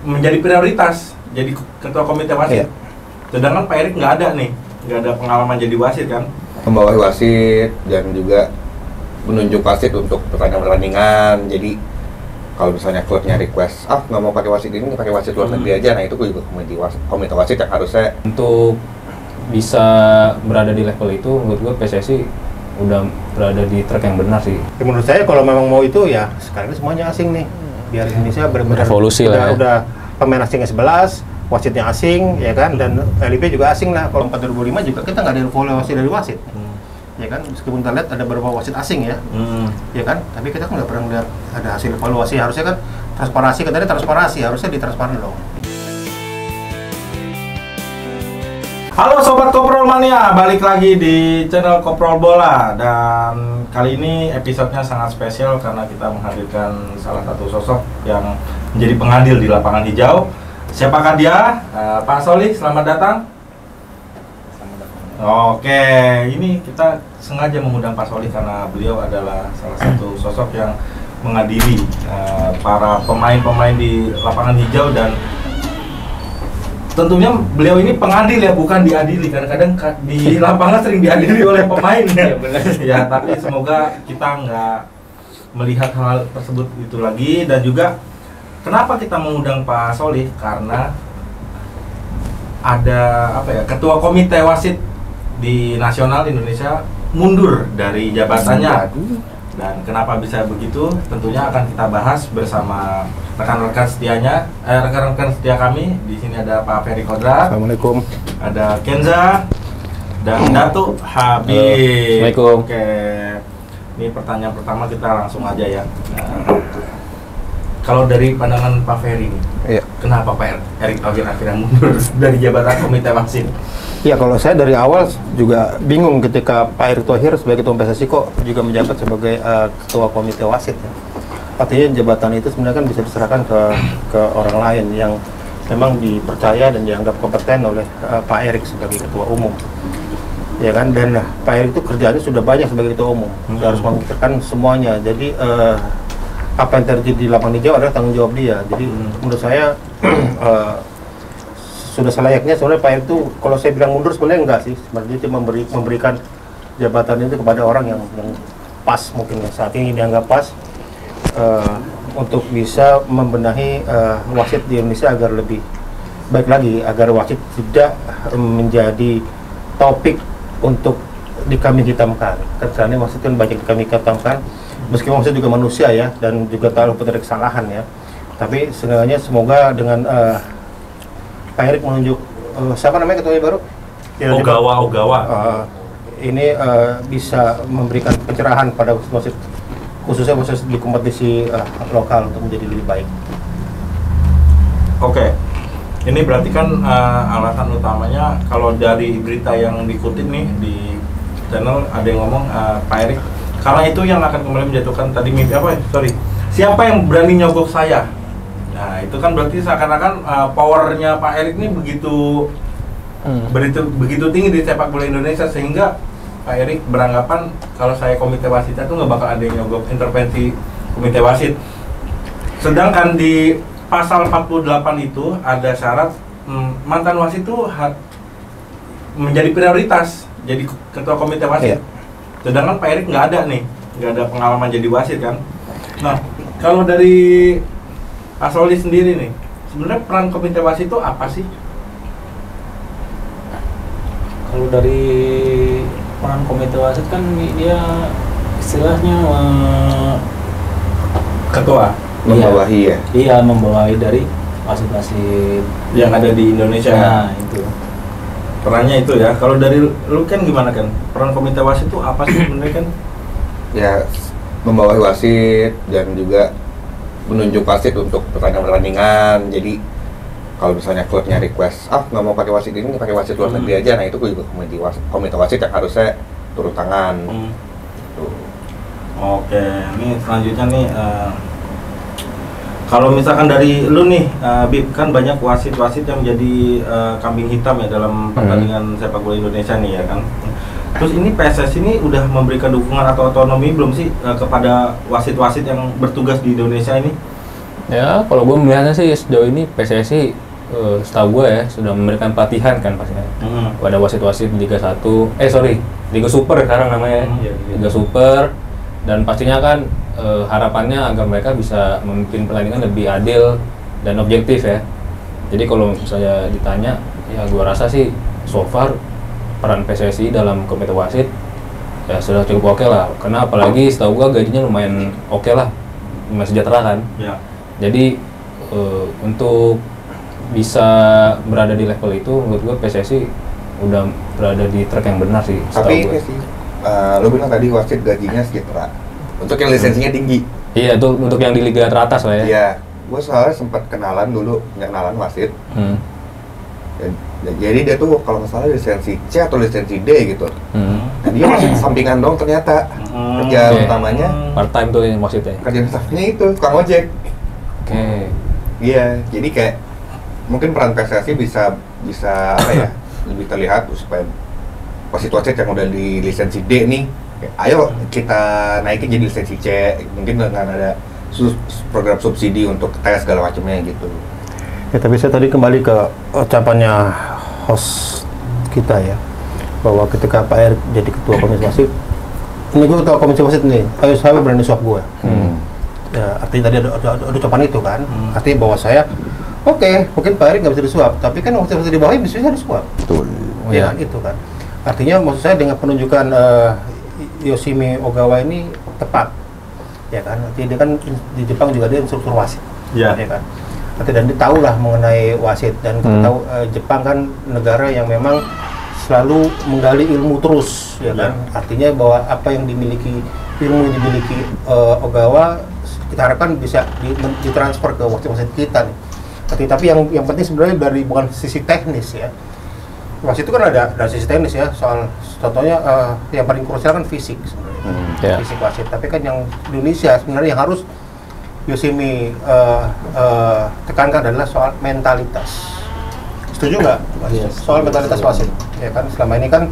menjadi prioritas jadi ketua komite wasit. Sedangkan Pak Erik nggak ada pengalaman jadi wasit kan? Membawahi wasit dan juga menunjuk wasit untuk pertandingan. Jadi kalau misalnya klubnya request, nggak mau pakai wasit ini, pakai wasit luar negeri aja. Nah itu juga komite wasit yang harusnya untuk bisa berada di level itu. Menurut gue PSSI udah berada di track yang benar sih. Ya, menurut saya kalau memang mau itu ya sekarang semuanya asing nih, biar Indonesia benar-benar revolusi lah ya. Udah pemain asingnya 11, wasitnya asing ya kan, dan LIB juga asing lah. Kalau 4 2005 juga kita nggak ada evaluasi dari wasit, ya kan, meskipun kita lihat ada beberapa wasit asing ya, ya kan, tapi kita kan nggak pernah lihat ada hasil evaluasi. Harusnya kan transparansi, katanya transparansi, harusnya ditransparan dong. Halo Sobat Koprol Mania, balik lagi di channel Koprol Bola. Dan kali ini episodenya sangat spesial karena kita menghadirkan salah satu sosok yang menjadi pengadil di lapangan hijau. Siapakah dia? Pak Solih, selamat datang. Selamat datang. Oke, ini kita sengaja mengundang Pak Solih karena beliau adalah salah satu sosok yang mengadili para pemain-pemain di lapangan hijau, dan tentunya beliau ini pengadil ya, bukan diadili. Kadang-kadang di lapangan sering diadili oleh pemain ya. Ya, tapi semoga kita nggak melihat hal tersebut itu lagi. Dan juga kenapa kita mengundang Pak Solih, karena ada ketua komite wasit di nasional Indonesia mundur dari jabatannya. Dan kenapa bisa begitu? Tentunya akan kita bahas bersama rekan-rekan setia kami. Di sini ada Pak Ferry Kodrat. Assalamualaikum. Ada Kenza dan Datuk Habib. Assalamualaikum. Oke. Ini pertanyaan pertama, kita langsung aja ya. Kalau dari pandangan Pak Ferry nih, kenapa Pak Erik Thohir akhirnya mundur dari jabatan komite wasit? Ya, kalau saya dari awal juga bingung ketika Pak Erik Thohir sebagai ketua PSSI kok juga menjabat sebagai ketua komite wasit. Ya. Artinya jabatan itu sebenarnya kan bisa diserahkan ke orang lain yang memang dipercaya dan dianggap kompeten oleh Pak Erik sebagai ketua umum. Ya kan, dan Pak Erik itu kerjaannya sudah banyak sebagai ketua umum. Dia harus memikirkan semuanya. Jadi apa yang terjadi di lapangan hijau adalah tanggung jawab dia. Jadi menurut saya sudah selayaknya sebenarnya Pak Erik itu, kalau saya bilang mundur sebenarnya enggak sih, sebenarnya dia memberikan jabatan itu kepada orang yang pas, mungkin saat ini dianggap pas untuk bisa membenahi wasit di Indonesia agar lebih baik lagi, agar wasit tidak menjadi topik untuk dikambing hitamkan. Karena wasit kan banyak dikambing hitamkan, meskipun wasit juga manusia ya, dan juga tak luput dari kesalahan ya. Tapi seenggaknya semoga dengan Pak Erik menunjuk siapa namanya ketuanya baru? Ogawa. Ini bisa memberikan pencerahan pada wasit, khususnya wasit di kompetisi lokal, untuk menjadi lebih baik. Oke. Ini berarti kan alasan utamanya, kalau dari berita yang dikutip nih di channel, ada yang ngomong Pak Erik karena itu yang akan kembali menjatuhkan tadi siapa yang berani nyogok saya. Nah, itu kan berarti seakan-akan powernya Pak Erik ini begitu tinggi di sepak bola Indonesia, sehingga Pak Erik beranggapan kalau saya komite wasit itu nggak bakal ada yang nyogok intervensi komite wasit. Sedangkan di pasal 48 itu ada syarat mantan wasit itu menjadi prioritas jadi ketua komite wasit. Sedangkan Pak Erik nggak ada pengalaman jadi wasit kan. Nah, kalau dari Pak Solih sendiri nih, sebenarnya peran komite wasit itu apa sih? Kalau dari peran komite wasit kan dia istilahnya Ketua membawahi ya. Iya, membawahi dari wasit-wasit yang ada di Indonesia. Nah, itu perannya itu ya. Kalau dari lu kan gimana kan? Peran komite wasit itu apa sih sebenarnya kan? Ya, Membawahi wasit dan juga menunjuk wasit untuk pertandingan. Jadi kalau misalnya klubnya request, nggak mau pakai wasit ini, pakai wasit luar negeri aja. Nah itu juga komite wasit yang harusnya turun tangan. Oke, ini selanjutnya nih, kalau misalkan dari lu nih, Bib, kan banyak wasit-wasit yang menjadi kambing hitam ya dalam pertandingan sepak bola Indonesia nih ya kan. Terus ini PSSI ini udah memberikan dukungan atau otonomi belum sih kepada wasit-wasit yang bertugas di Indonesia ini? Ya, kalau gue melihatnya sih sejauh ini PSSI setahu gue ya sudah memberikan pelatihan kan pastinya pada wasit-wasit Liga 1, Liga Super sekarang namanya, Liga Super, dan pastinya kan harapannya agar mereka bisa memimpin pertandingan lebih adil dan objektif ya. Jadi kalau misalnya ditanya, ya gue rasa sih so far peran PSSI dalam komite wasit ya sudah cukup oke lah, karena apalagi setahu gue gajinya lumayan oke lah, lumayan sejahtera kan. Ya. Jadi untuk bisa berada di level itu menurut gue PSSI udah berada di track yang benar sih. Tapi ini sih, lo bilang tadi wasit gajinya sejahtera. Untuk yang lisensinya tinggi. Iya, itu untuk yang di liga teratas lah ya. Iya, gue soalnya sempat kenalan wasit. Jadi dia tuh kalau nggak salah lisensi C atau lisensi D gitu. Nah, dia masih sampingan dong ternyata. Kerja utamanya part time tuh yang maksudnya. Kerja utamanya itu tukang ojek. Iya, jadi kayak mungkin peran PSSI bisa apa ya, lebih terlihat supaya wasit-wasit yang udah di lisensi D nih, ayo kita naikin jadi lisensi C, mungkin dengan ada program subsidi untuk tes segala macamnya gitu. Ya, tapi saya tadi kembali ke ucapannya host kita ya, bahwa ketika Pak Erik jadi ketua komisi wasit, ini gue ketua komisi wasit nih, ayo saya berani suap gue. Ya, artinya tadi ada ucapan itu kan, artinya bahwa saya mungkin Pak Erik nggak bisa disuap, tapi kan waktu di bawahnya bisa disuap. Betul. Ya, itu kan. Artinya maksud saya dengan penunjukan Yoshimi Ogawa ini tepat, ya kan? Artinya dia kan di Jepang juga dia instruktur wasit, ya kan? Dan dia tahu lah mengenai wasit, dan kita tahu Jepang kan negara yang memang selalu menggali ilmu terus, ya kan? Artinya bahwa apa yang dimiliki Ogawa kita harapkan bisa ditransfer ke wasit-wasit kita nih. Tapi yang penting sebenarnya dari bukan sisi teknis ya. Wasit itu kan ada sisi teknis ya, soal contohnya yang paling krusial kan fisik sebenarnya. Fisik wasit. Tapi kan yang Indonesia sebenarnya yang harus Yoshimi tekankan adalah soal mentalitas. Setuju nggak? Soal mentalitas wasit. Ya kan selama ini kan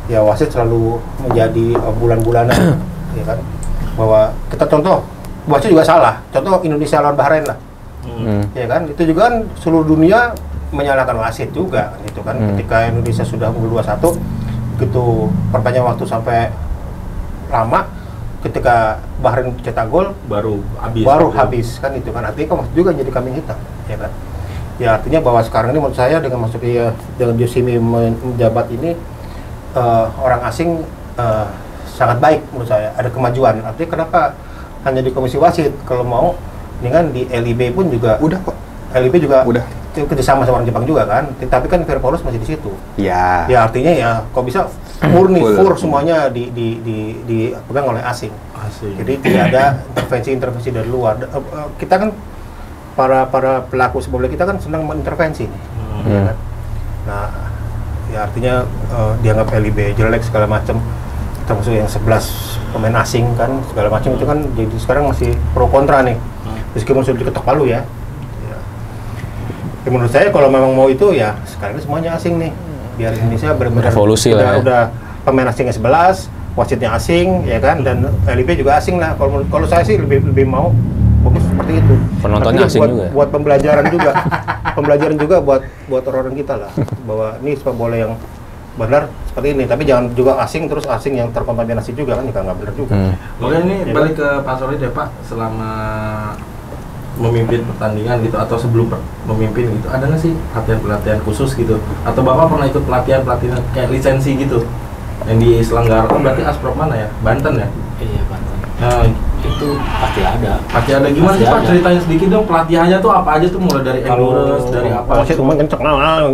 ya wasit selalu menjadi bulan-bulanan, ya kan, bahwa kita contoh wasit juga salah. Contoh Indonesia lawan Bahrain lah. Ya kan, itu juga kan seluruh dunia menyalahkan wasit juga gitu kan. Ketika Indonesia sudah unggul 2-1, begitu perpanjang waktu sampai lama, ketika Bahrain cetak gol baru habis kan, itu kan artinya kan juga jadi kambing hitam, ya kan. Ya artinya bahwa sekarang ini menurut saya dengan masuknya dengan Yoshimi menjabat ini orang asing sangat baik menurut saya, ada kemajuan. Artinya kenapa hanya di komisi wasit, kalau mau ini kan di LIB pun juga udah kok. LIB juga udah kerjasama sama orang Jepang juga kan, tapi kan Verpolus masih di situ. Ya. Ya artinya ya kok bisa murni semuanya dipegang oleh asing. Jadi tidak ada intervensi dari luar. Kita kan para pelaku sepak bola kita kan senang mengintervensi nih. Ya kan? Nah, ya artinya dianggap LIB jelek segala macam, termasuk yang 11 pemain asing kan segala macam itu kan jadi sekarang masih pro kontra nih. Meskipun sudah diketok palu ya. Ya, menurut saya kalau memang mau itu ya sekarang semuanya asing nih. Biar Indonesia benar-benar revolusi lah. Udah pemain asingnya 11, wasitnya asing ya kan, dan LIB juga asing lah. Kalau saya sih lebih mau bagus seperti itu. Penontonnya asing juga. Buat pembelajaran juga. Pembelajaran juga buat orang-orang kita lah, bahwa ini sepak bola yang benar seperti ini, tapi jangan juga asing yang terkontaminasi juga kan, nggak benar juga. Oke, ini ya, balik ke Pak Solid ya Pak, selama memimpin pertandingan gitu atau sebelum memimpin gitu, ada nggak sih pelatihan khusus gitu, atau Bapak pernah ikut pelatihan kayak lisensi gitu yang diselenggarakan? Berarti Asprop mana ya? Banten ya? Iya, Banten. Nah, itu pasti ada. Gimana sih Pak, ceritain sedikit dong, pelatihannya tuh apa aja tuh, mulai dari endurance, dari apa? Wasit cuma kenceng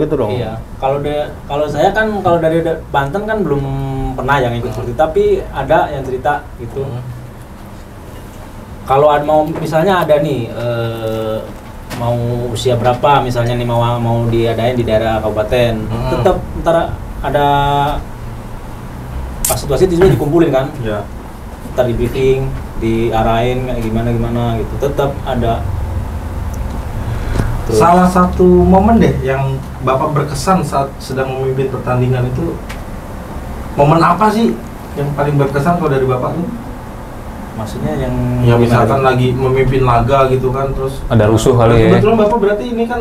gitu dong. Iya. Kalau saya kan kalau dari Banten kan belum pernah yang ikut seperti itu, tapi ada yang cerita gitu. Kalau mau misalnya ada nih mau usia berapa misalnya nih mau diadain di daerah kabupaten, tetap ntar ada pas situasi itu juga dikumpulin kan. Iya. Ntar di briefing, diarahin kayak gimana gitu, tetap ada. Terus, salah satu momen deh yang Bapak berkesan saat sedang memimpin pertandingan itu, momen apa sih yang paling berkesan kalau dari Bapak tuh? Maksudnya yang Ya misalkan lagi memimpin laga gitu kan, terus Ada rusuh kali ya. Kebetulan Bapak berarti ini kan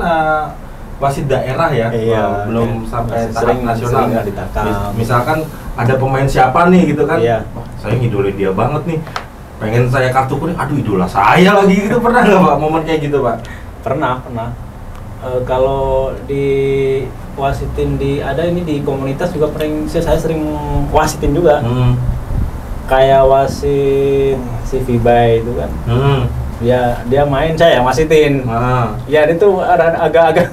wasit daerah ya, Iya, belum iya. sampai tahap Sering nasional. nggak ditangkap. Misalkan ada pemain siapa nih gitu kan, Iya. wah, saya ngidolin dia banget nih, pengen saya kartu kuning, aduh idola saya lagi gitu, pernah nggak Pak momen kayak gitu Pak? pernah. Kalau di wasitin ada ini di komunitas juga saya sering wasitin juga. Kayak wasit si Vibai itu kan. Dia main, saya yang wasitin. Ya itu agak-agak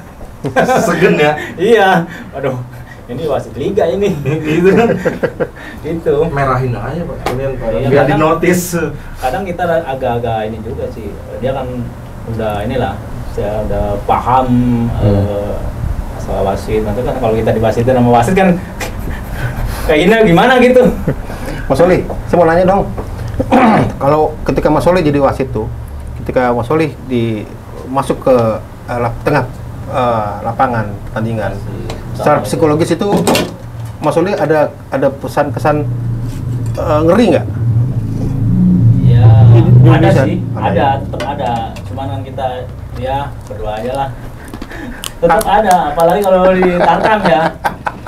Segen ya. iya. Aduh, ini wasit liga ini. Gitu kan. Gitu. Merahin aja Pak, kalian Pak. Iya, Biar kadang- dinotis. Kadang kita agak-agak ini juga sih. Dia kan udah inilah, saya udah paham masalah wasit. Nanti kan kalau kita diwasitin sama wasit kan kayak gini gimana gitu. Mas Oli, saya mau nanya dong. Kalau ketika Mas Oli jadi wasit tuh, ketika Mas Oli masuk ke tengah lapangan pertandingan, secara psikologis itu Mas Oli ada pesan kesan ngeri nggak? Ya, Di ada Indonesia? sih, Ada tetap ada. Cuman kan kita ya berdoa aja lah. Tetap ada, apalagi kalau di Tarkam ya.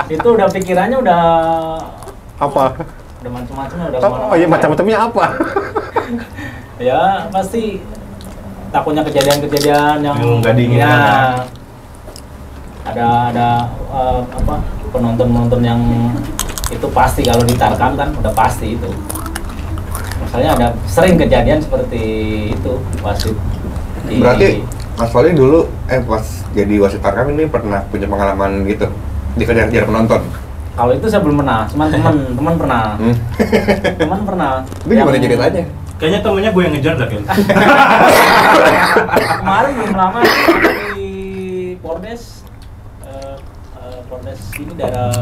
Itu udah pikirannya udah Apa? macam-macam udah Oh iya, macam-macamnya apa? Ya pasti takutnya kejadian-kejadian yang nggak diinginkan ya, ya. ada penonton yang itu pasti kalau di Tarkam kan udah pasti itu. Misalnya ada sering kejadian seperti itu wasit. Berarti Mas Wali dulu pas jadi wasit Tarkam ini pernah punya pengalaman gitu dikejar-kejar penonton. Kalau itu saya belum pernah, cuman teman pernah. Teman pernah. Tapi gimana ceritanya? Kayaknya temennya gue yang ngejar dah kan. Kemarin belum lama di Pordes, Pordes ini daerah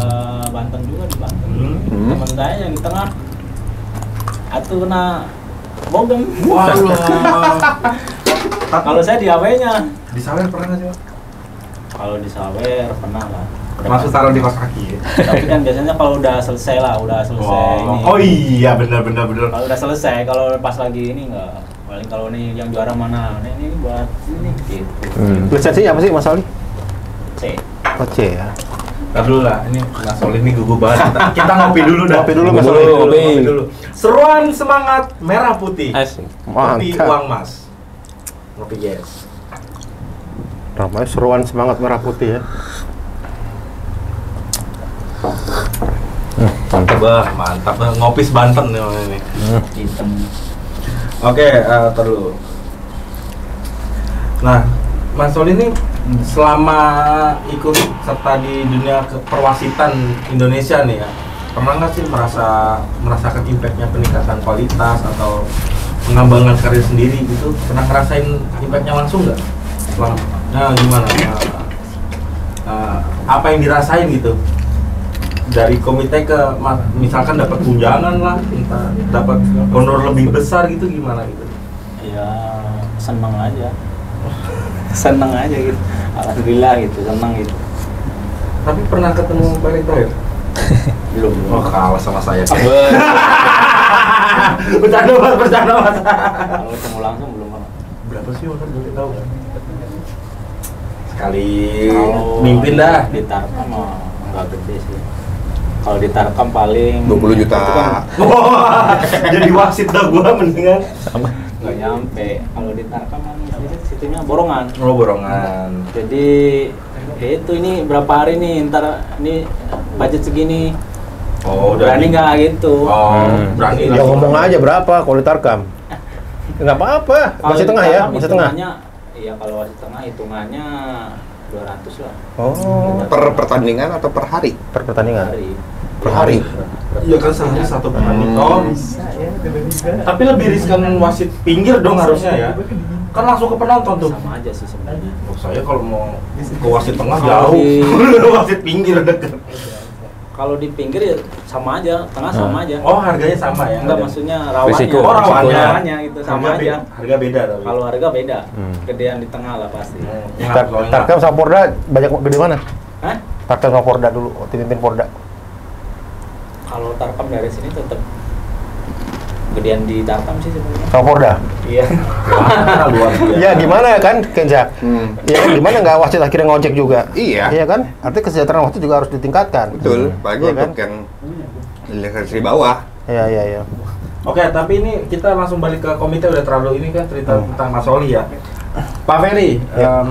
Banten juga, di Banten. Teman saya yang di tengah, atuh kena bogem. Kalau saya di AW-nya. Di Sawer pernah nggak sih Pak? Kalau di Sawer pernah lah. Maksud taruh di kos kaki ya? Tapi kan biasanya kalau udah selesai ini. Oh iya benar. Kalau udah selesai, kalau pas lagi ini enggak. Paling kalau nih yang juara mana? Ini buat ini gitu. Lisensi apa sih Mas Oli? C. Oh C ya. Ntar dulu lah, ini Mas Oli ini gugup banget. Kita ngopi dulu dah. Ngopi dulu, Mas Oli. Ngopi dulu. Seruan semangat merah putih. Asik. Kopi Mantap. uang mas. Ngopi yes. Namanya seruan semangat merah putih ya. Mantap. Mantap. Ngopis Banten nih ini. Hitam. Oke, terus. Nah, Mas Oli ini selama ikut serta di dunia perwasitan Indonesia nih ya, pernah nggak sih merasakan impactnya peningkatan kualitas atau pengembangan karir sendiri gitu? Pernah ngerasain impactnya langsung nggak? Nah, gimana? Apa yang dirasain gitu? Dari komite ke misalkan dapat tunjangan lah, entah dapat honor lebih besar gitu, gimana gitu? Ya seneng aja. Seneng aja gitu. Alhamdulillah gitu, seneng gitu. Tapi pernah ketemu Pak Erick Thohir? Belum. Oh, kalah sama saya. Ber- Bercanda mas. Kalau ketemu langsung belum pernah. Berapa sih honor boleh tahu nggak? Sekali Kalau mimpin dah. Di Tarkam mah nggak gede sih. Kalau di Tarkam paling 20 juta. itu kan Wah, jadi wasit dah gua mendingan. Sama. nggak nyampe. Kalau di Tarkam kan situnya borongan. Oh, borongan. Jadi ya itu ini berapa hari nih, ntar ini budget segini. Oh, Berani nggak gitu? Oh, berani Ya ngomong aja berapa kalau di Tarkam. Nggak apa-apa. Kalau Masih di tengah ya, Tarkam masih tengah. hitungannya- Iya, kalau wasit tengah hitungannya 200 lah Oh, Per pertandingan atau per hari? per pertandingan. hari. Per hari. Iya kan sehari satu pertandingan. Oh, tapi lebih riskan wasit pinggir dong harusnya ya. Kan langsung ke penonton tuh. Sama aja sih sebenarnya. Oh, saya kalau mau ke wasit tengah Kalau jauh, di- wasit pinggir deket. Kalau di pinggir ya sama aja, tengah sama aja. Oh, harganya sama ya? Enggak, maksudnya rawannya. Risiko. Oh, rawannya. Rawannya gitu sama Harga aja. Harga beda tapi. Kalau harga beda, Hmm. gedean di tengah lah pasti. Tarkam sama Porda banyak gede mana? Hah? Tarkam sama Porda dulu, waktu pimpin Porda. Kalau Tarkam dari sini tetap gedean di Tarkam sih sebenarnya. Kapolda. Iya. Luar biasa. Ya gimana kan Kenza? Ya kan gimana nggak wasit akhirnya ngojek juga? Iya. Iya kan? Artinya kesejahteraan wasit juga harus ditingkatkan. Betul, apalagi Iya untuk kan? yang lisensi bawah. Iya. Oke, tapi ini kita langsung balik ke komite, udah terlalu ini kan cerita tentang Mas Oli ya. Pak Ferry,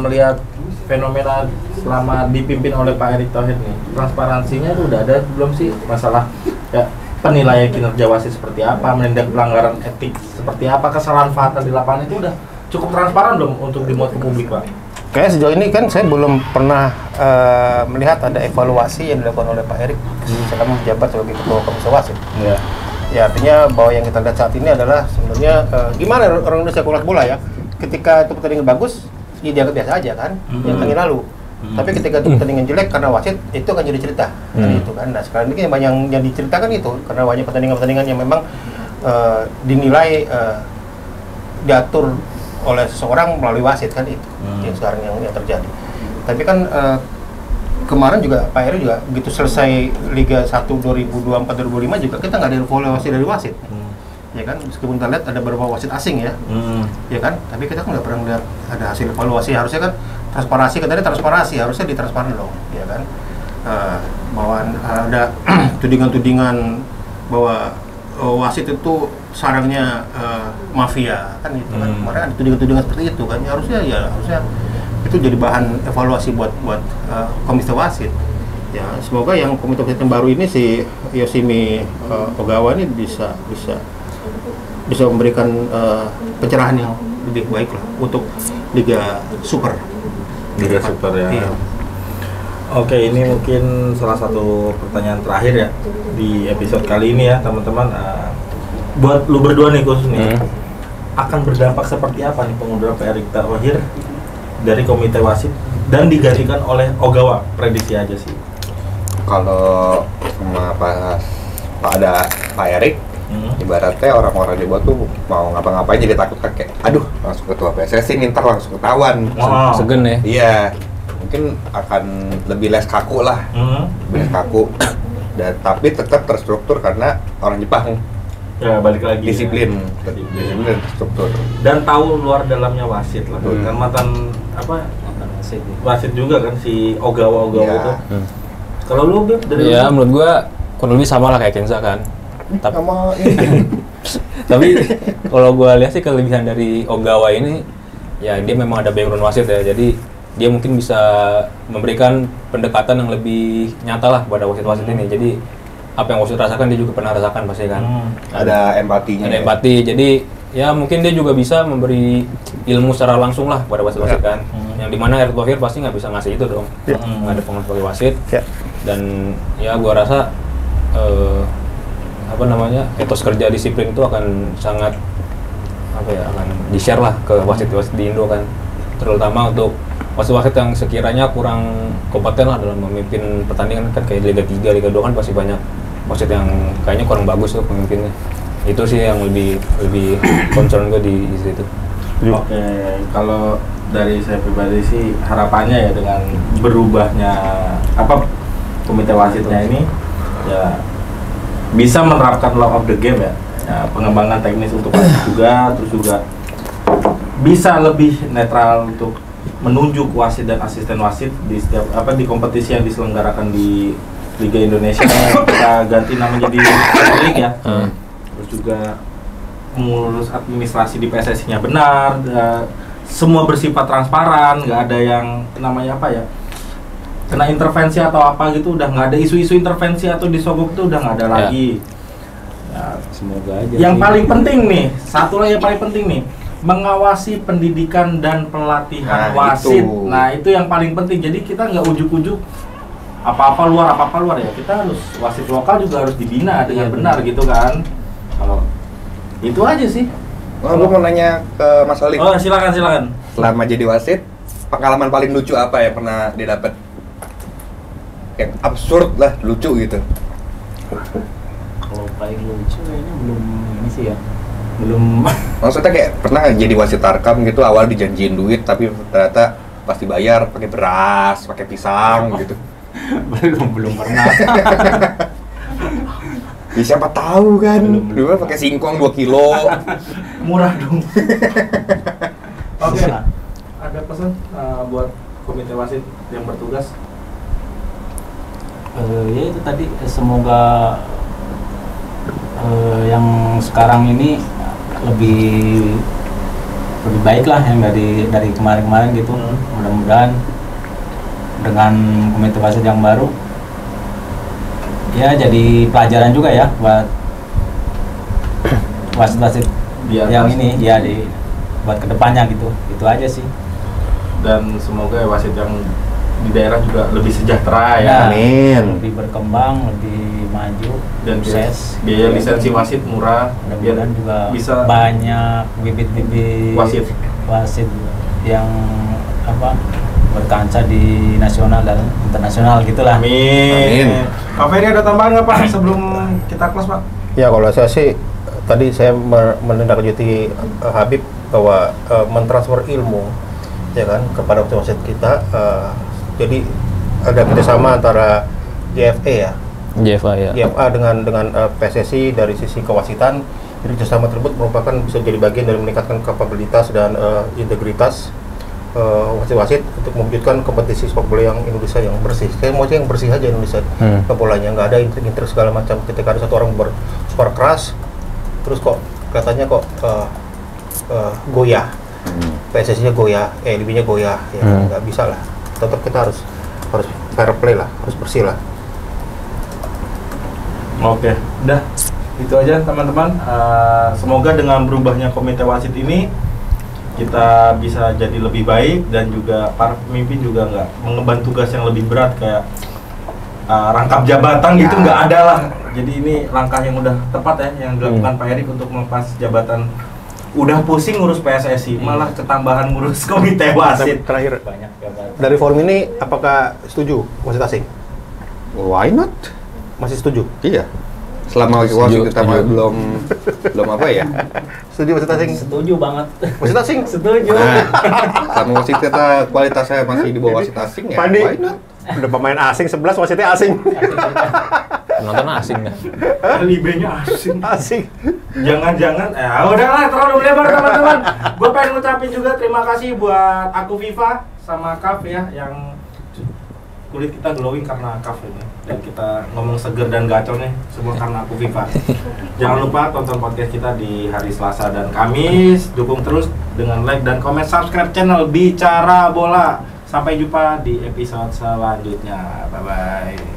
melihat fenomena selama dipimpin oleh Pak Erick Thohir nih, transparansinya tuh udah ada belum sih masalah ya penilaian kinerja wasit seperti apa, menindak pelanggaran etik seperti apa, kesalahan fatal di lapangan itu udah cukup transparan belum untuk dimuat ke publik, Pak? Kayak sejauh ini kan saya belum pernah melihat ada evaluasi yang dilakukan oleh Pak Erick selama menjabat sebagai ketua komisi wasit. Iya. Ya artinya bahwa yang kita lihat saat ini adalah sebenarnya gimana orang Indonesia kulat bola ya. Ketika itu pertandingan bagus, ya dianggap biasa aja kan, yang angin lalu. Tapi ketika itu pertandingan jelek karena wasit, itu akan jadi cerita. Kan itu kan. Nah sekarang ini banyak yang diceritakan itu karena banyak pertandingan-pertandingan yang memang dinilai diatur oleh seseorang melalui wasit kan itu yang sekarang yang terjadi. Tapi kan kemarin juga Pak Eri juga begitu selesai Liga 1 2024-2025 juga kita nggak ada evaluasi dari wasit. Ya kan, meskipun kita lihat ada beberapa wasit asing ya, ya kan, tapi kita kan nggak pernah lihat ada hasil evaluasi. Harusnya kan transparansi, katanya transparansi, harusnya ditransparan dong, ya kan, bahwa ada tudingan-tudingan bahwa wasit itu sarangnya mafia kan itu kan, kemarin ada tudingan-tudingan seperti itu kan, harusnya itu jadi bahan evaluasi buat komite wasit. Ya, semoga yang komite wasit yang baru ini si Yoshimi Ogawa ini bisa memberikan pencerahan yang lebih baik lah untuk Liga Super. Liga Super ya. Iya. Oke, ini mungkin salah satu pertanyaan terakhir ya di episode kali ini ya teman-teman. Buat lu berdua nih khusus nih, akan berdampak seperti apa nih pengunduran Pak Erick Thohir dari komite wasit dan digantikan oleh Ogawa? Prediksi aja sih. Kalau ada Pak Erick, ibaratnya orang-orang di bawah tuh mau ngapa-ngapain jadi takut kan, kayak aduh langsung ketua PSSI minta langsung ketahuan. Segen ya? Iya, mungkin akan lebih less kaku lah, lebih less kaku. Dan tapi tetap terstruktur karena orang Jepang. Ya balik lagi. Disiplin dan terstruktur. Dan tahu luar dalamnya wasit lah. Kan mantan wasit juga kan si Ogawa itu. Kalau lu Beb, dari ya menurut gua kurang lebih sama lah kayak Kenza kan. Tapi kalau gue lihat sih kelebihan dari Ogawa ini, ya dia memang ada background wasit ya, jadi dia mungkin bisa memberikan pendekatan yang lebih nyata lah pada wasit-wasit ini. Jadi apa yang wasit rasakan dia juga pernah rasakan pasti kan. Ada empatinya. Ada empati, jadi ya mungkin dia juga bisa memberi ilmu secara langsung lah pada wasit-wasit kan. Yang dimana Erick Thohir pasti nggak bisa ngasih itu dong, nggak ada pengurus sebagai wasit. Dan ya gue rasa etos kerja disiplin itu akan sangat akan di-share lah ke wasit-wasit di Indo kan, terutama untuk wasit-wasit yang sekiranya kurang kompeten lah dalam memimpin pertandingan kan, kayak Liga 3, Liga 2 kan pasti banyak wasit yang kayaknya kurang bagus tuh pemimpinnya. Itu sih yang lebih concern gue di situ. Oke, kalau dari saya pribadi sih harapannya ya dengan berubahnya komite wasitnya ini ya bisa menerapkan law of the game ya, pengembangan teknis untuk wasit juga, terus juga bisa lebih netral untuk menunjuk wasit dan asisten wasit di setiap di kompetisi yang diselenggarakan di Liga Indonesia. Kita ganti nama jadi League ya. Terus juga mengurus administrasi di PSSI-nya benar, semua bersifat transparan, nggak ada yang namanya kena intervensi atau apa gitu, udah nggak ada isu-isu intervensi atau disogok itu udah nggak ada lagi. Ya, semoga aja. Yang paling penting nih, satu lagi yang paling penting nih, mengawasi pendidikan dan pelatihan wasit. Nah itu yang paling penting. Jadi kita nggak ujuk-ujuk apa-apa luar ya. Kita harus wasit lokal juga harus dibina dengan benar gitu kan. Kalau itu aja sih. Gue mau nanya ke Mas Oli. Oh silakan. Selama jadi wasit, pengalaman paling lucu apa yang pernah didapat? Yang absurd lah, lucu gitu. Kalau paling lucu kayaknya belum ini sih ya. Maksudnya kayak pernah jadi wasit Tarkam gitu, awal dijanjiin duit tapi ternyata pasti bayar pakai beras, pakai pisang gitu. belum pernah. Ya, siapa tahu kan. Dulu pakai singkong 2 kilo. Murah dong. Oke. Ada pesan buat komite wasit yang bertugas? Ya itu tadi semoga yang sekarang ini lebih baik lah yang dari kemarin-kemarin gitu. Mudah-mudahan dengan komite wasit yang baru ya jadi pelajaran juga ya buat wasit-wasit yang ini ya buat kedepannya gitu. Itu aja sih. Dan semoga wasit yang di daerah juga lebih sejahtera ya. Amin. Lebih berkembang, lebih maju, Dan sukses. biaya lisensi wasit murah. Mudah-mudahan juga bisa banyak bibit-bibit wasit yang berkancah di nasional dan internasional gitulah. Amin. Pak Ferry ada tambahan nggak Pak sebelum kita close Pak? Ya kalau saya sih tadi saya menindaklanjuti Habib bahwa mentransfer ilmu ya kan kepada wasit kita. Jadi ada kerjasama antara JFA ya. JFA dengan PSSI dari sisi kewasitan. Jadi kerjasama tersebut merupakan bisa jadi bagian dari meningkatkan kapabilitas dan integritas wasit-wasit untuk mewujudkan kompetisi sepak bola yang Indonesia yang bersih. Saya mau yang bersih aja Indonesia sepak bolanya, nggak ada inter segala macam. Ketika ada satu orang bersuara keras, terus kok katanya kok goyah, PSSI-nya goyah, LB-nya goyah, ya nggak bisa lah. Tetap kita harus fair play lah, harus bersih lah. Oke, udah itu aja teman-teman. Semoga dengan berubahnya komite wasit ini kita bisa jadi lebih baik dan juga para pemimpin juga nggak mengemban tugas yang lebih berat kayak rangkap jabatan gitu, nggak ada lah. Jadi ini langkah yang udah tepat ya yang dilakukan Pak Erik untuk melepas jabatan. Udah pusing ngurus PSSI, malah ketambahan ngurus komite wasit. Terakhir, Banyak jabatan. dari forum ini apakah setuju wasit asing? Why not? Masih setuju? Iya. Selama wasit kita belum apa ya? Setuju wasit asing? Setuju banget. Wasit asing? Setuju. Nah, selama wasit kita kualitasnya masih di bawah wasit asing ya. Pandi, Why not? udah pemain asing 11, wasitnya asing. Penonton asing dah. Libenya asing. Asing. Jangan-jangan, udahlah terlalu lebar teman-teman. Gue pengen ngucapin juga terima kasih buat Aku Viva sama Kaf ya yang kulit kita glowing karena Kaf ini. Dan kita ngomong seger dan gacor nih semua karena Aku Viva. Jangan lupa tonton podcast kita di hari Selasa dan Kamis. Dukung terus dengan like dan komen, subscribe channel Bicara Bola. Sampai jumpa di episode selanjutnya. Bye bye.